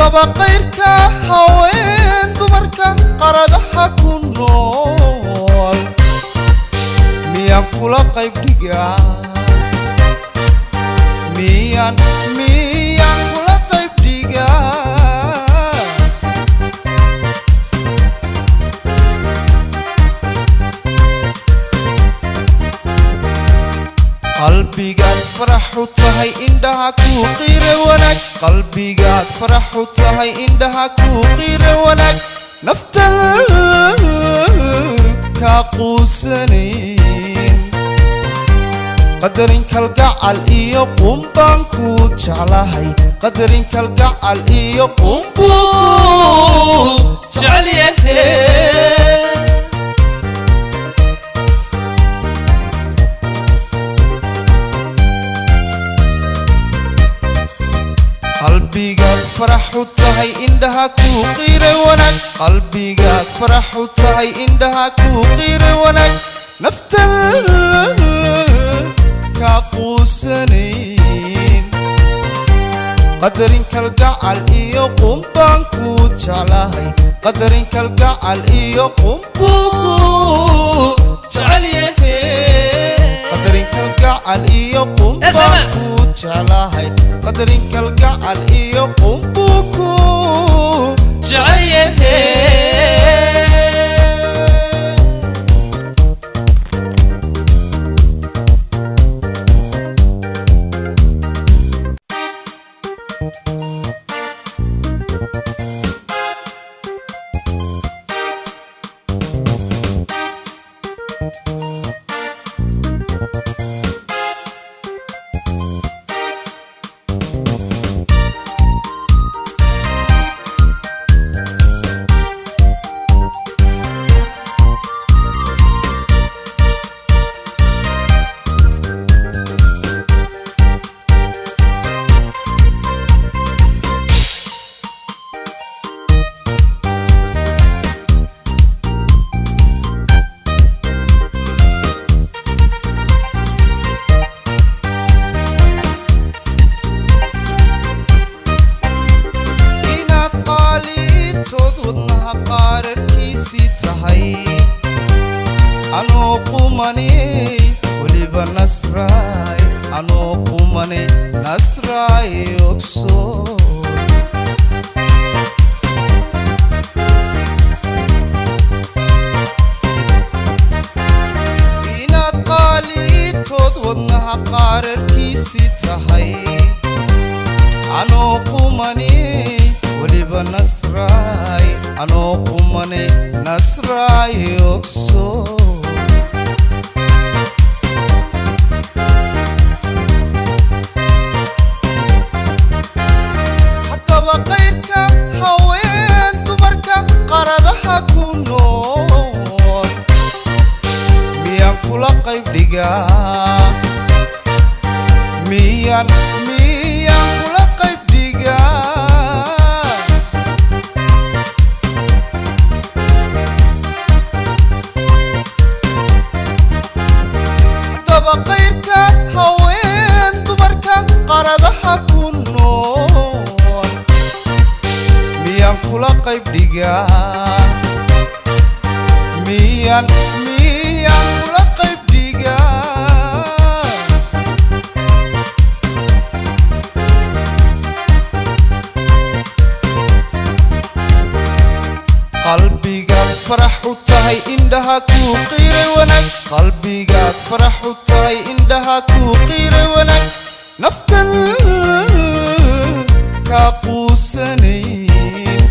haddaba qayrka haween dumarka qaradaha ku nool miyaan kula qayb dhigaa miyaan kula qayb dhigaa qalbigaad farax u tahay indhaha ku qiire wanaag qalbigaad farax u tahay indhaha ku qiire wanaag naftan ka quusanayn qadarin kalgacal iyo qumbaan ku jeclahay qadarin kalgacal iyo qumbuu jecel yahay qalbigaad farax u tahay indhaha ku qiire wanaag qalbigaad farax u tahay indhaha ku qiire wanaag naftan ka quusanayn qadarin kalgacal iyo qumbaan ku jeclahay qadarin kalgacal iyo qumbuu jecel yahay qadarin kalgacal iyo qumbaan ku jeclahay qadarin kalgacal iyo qumbuu ku jecel yahay qalbigaad farax u tahay indhaha ku qiire wanaag qalbigaad farax u tahay indhaha ku qiire wanaag naftan ka quusanayn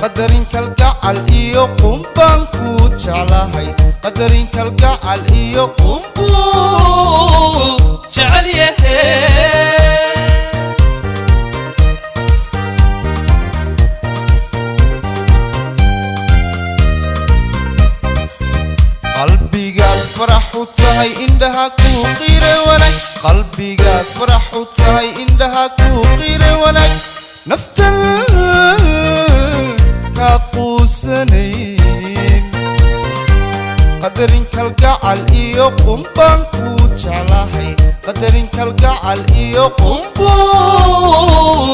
qadarin kalgacal iyo qumbaan ku jeclahay qadarin kalgacal iyo qumbuu jecel yahay qalbigaad farax u tahay indhaha ku qiire wanaag qalbigaad farax u tahay indhaha ku qiire wanaag naftan ka quusanayn qadarin kalgacal iyo qumbaan ku jeclahay qadarin kalgacal iyo qumbuu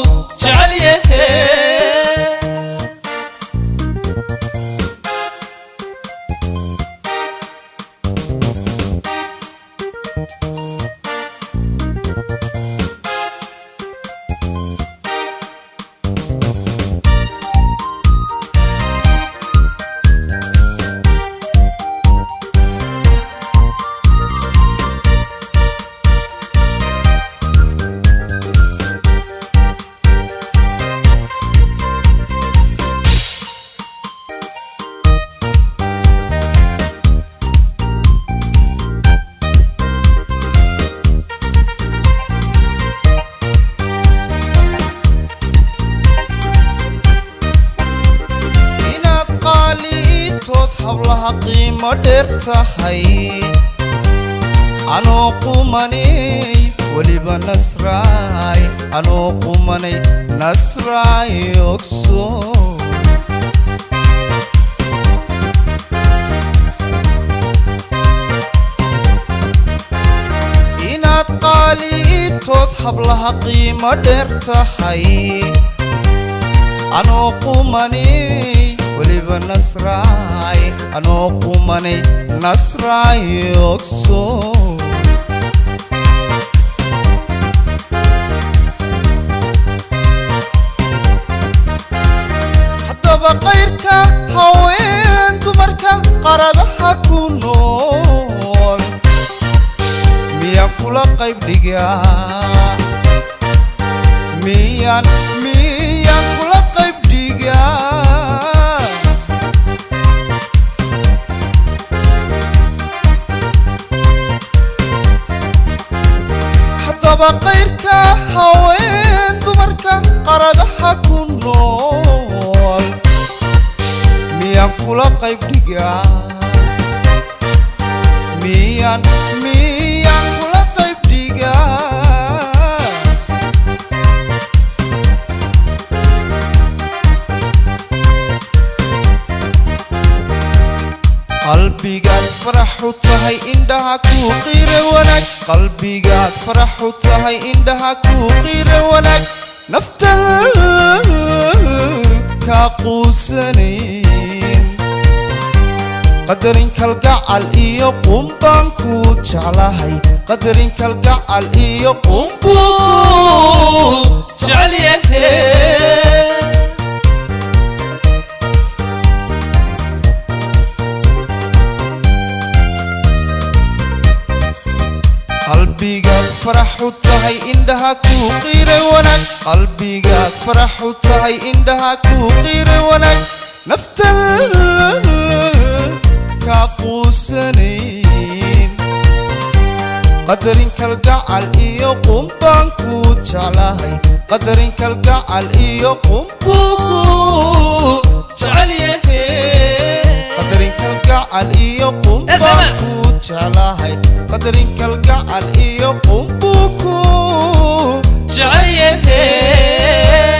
hablaha qiimo dheer tahay anoo qumanay waliba nasraay anoo qumanay nasraay ogso inaad qaaliitood hablaha qiimo dheer tahay anoo qumanay waliba nasraay anoo qumanay nasraay ogso haddaba qayrka haween dumarka qaradaha ku nool miyaan kula qayb dhigaa miyaan kula qayb dhigaa qayrka haween dumarka qaradaha ku nool miyaan kula qayb dhigaa miyaan kula qayb dhigaa qalbigaad farax u tahay indhaha ku qiire wanaag qalbigaad farax u tahay indhaha ku qiire wanaag naftan ka quusanayn qadarin kalgacal iyo qumbaan ku jeclahay qadarin kalgacal iyo qumbu jecel yahay qalbigaad farax u tahay indhaha ku qiire wanaag qalbigaad farax u tahay indhaha ku qiire wanaag naftan ka quusanayn qadarin kalgacal iyo qumbaan ku jeclahay qadarin kalgacal iyo qumbu jecel yahay qadarin kalgacal iyo qumbaan ku jeclahay qadarin kalgacal iyo qumbu ku jecel yahay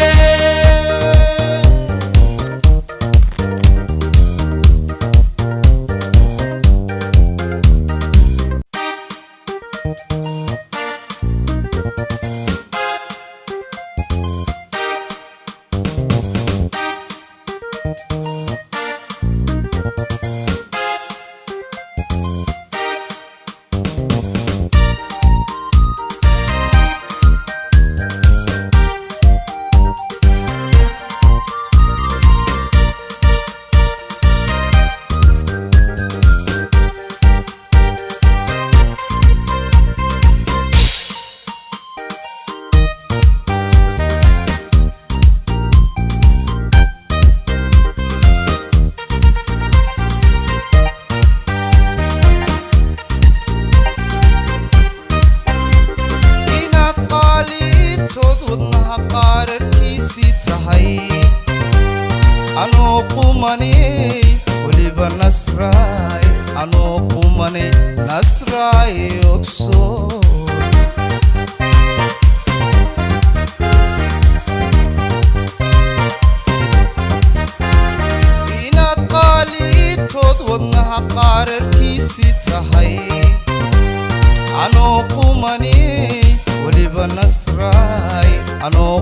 anoo qumanay waliba nasraay anoo qumanay nasraay ogso inaad qaaliitood wadnaha qaararkiisii tahay anoo qumanay waliba nasraay anoo